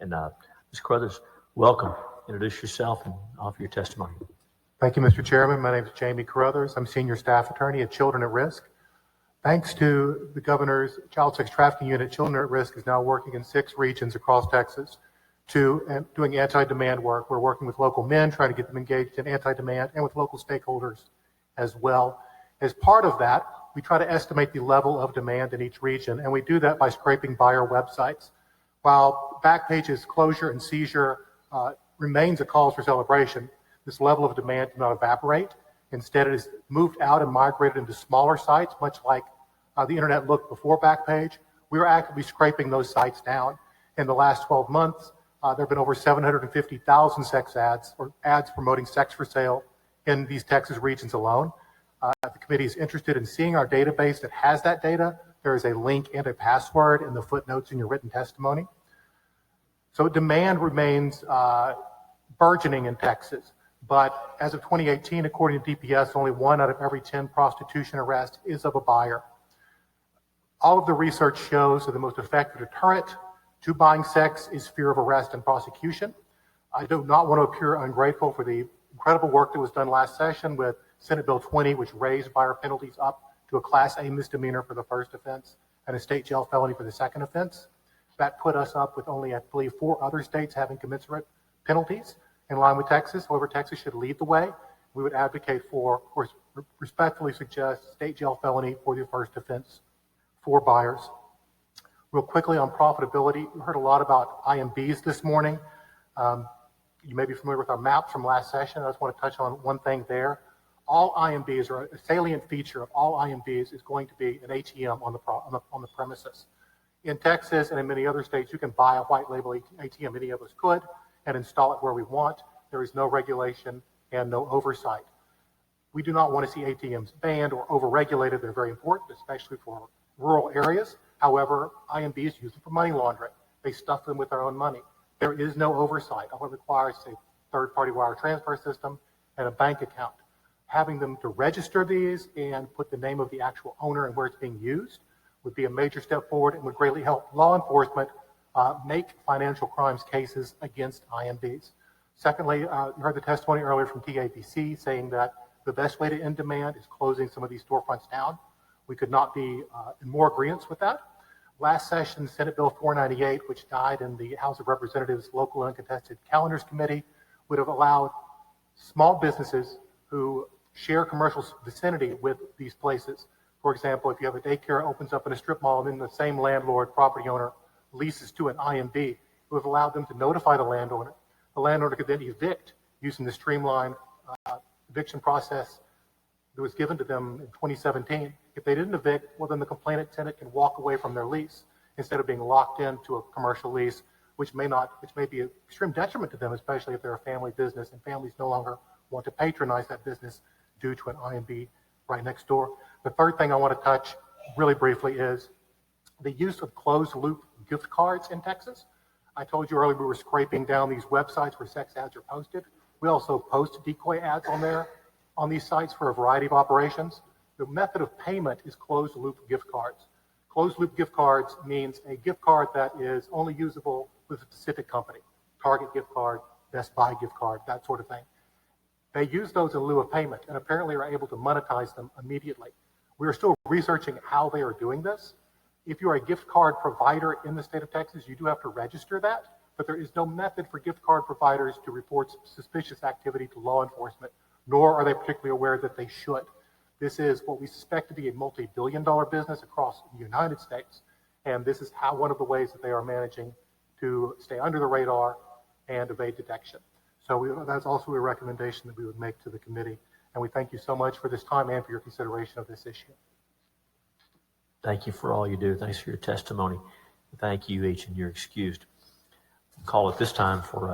And Ms. Caruthers, welcome. Introduce yourself and offer your testimony. Thank you, Mr. Chairman. My name is Jamey Caruthers. I'm Senior Staff Attorney at ChildrenAtRisk. Thanks to the Governor's Child Sex Trafficking Unit, ChildrenAtRisk is now working in 6 regions across Texas doing anti-demand work. We're working with local men, trying to get them engaged in anti-demand, and with local stakeholders as well. As part of that, we try to estimate the level of demand in each region, and we do that by scraping buyer websites. While Backpage's closure and seizure remains a cause for celebration, this level of demand did not evaporate. Instead, it has moved out and migrated into smaller sites, much like the internet looked before Backpage. We are actively scraping those sites down. In the last 12 months, there have been over 750,000 sex ads or ads promoting sex for sale in these Texas regions alone. The committee is interested in seeing our database that has that data. There is a link and a password in the footnotes in your written testimony. So demand remains burgeoning in Texas. But as of 2018, according to DPS, only 1 out of every 10 prostitution arrests is of a buyer. All of the research shows that the most effective deterrent to buying sex is fear of arrest and prosecution. I do not want to appear ungrateful for the incredible work that was done last session with Senate Bill 20, which raised buyer penalties up to a Class A misdemeanor for the first offense and a state jail felony for the second offense. That put us up with only, I believe, 4 other states having commensurate penalties in line with Texas. However, Texas should lead the way. We would advocate for, or respectfully suggest, state jail felony for the first offense for buyers. Real quickly on profitability, we heard a lot about IMBs this morning. You may be familiar with our maps from last session. I just want to touch on one thing there. All IMBs, or a salient feature of all IMBs, is going to be an ATM on the premises. In Texas and in many other states, you can buy a white label ATM, any of us could, and install it where we want. There is no regulation and no oversight. We do not want to see ATMs banned or overregulated. They're very important, especially for rural areas. However, IMBs use them for money laundering. They stuff them with their own money. There is no oversight. All it requires is a third-party wire transfer system and a bank account. Having them to register these and put the name of the actual owner and where it's being used would be a major step forward and would greatly help law enforcement make financial crimes cases against IMBs. Secondly, you heard the testimony earlier from TABC saying that the best way to end demand is closing some of these storefronts down. We could not be in more agreement with that. Last session, Senate Bill 498, which died in the House of Representatives Local Uncontested Calendars Committee, would have allowed small businesses who share commercial vicinity with these places. For example, if you have a daycare that opens up in a strip mall and then the same landlord, property owner, leases to an IMB, it would have allowed them to notify the landowner. The landowner could then evict using the streamlined eviction process that was given to them in 2017. If they didn't evict, well, then the complainant tenant can walk away from their lease instead of being locked into a commercial lease, which may be an extreme detriment to them, especially if they're a family business and families no longer want to patronize that business due to an IMB right next door. The third thing I want to touch really briefly is the use of closed-loop gift cards in Texas. I told you earlier we were scraping down these websites where sex ads are posted. We also post decoy ads on these sites for a variety of operations. The method of payment is closed-loop gift cards. Closed-loop gift cards means a gift card that is only usable with a specific company. Target gift card, Best Buy gift card, that sort of thing. They use those in lieu of payment and apparently are able to monetize them immediately. We are still researching how they are doing this. If you are a gift card provider in the state of Texas, you do have to register that, but there is no method for gift card providers to report suspicious activity to law enforcement, nor are they particularly aware that they should. This is what we suspect to be a multi-billion-dollar business across the United States, and this is one of the ways that they are managing to stay under the radar and evade detection. So that's also a recommendation that we would make to the committee, and we thank you so much for this time and for your consideration of this issue. Thank you for all you do. Thanks for your testimony. Thank you each, and you're excused. Call at this time for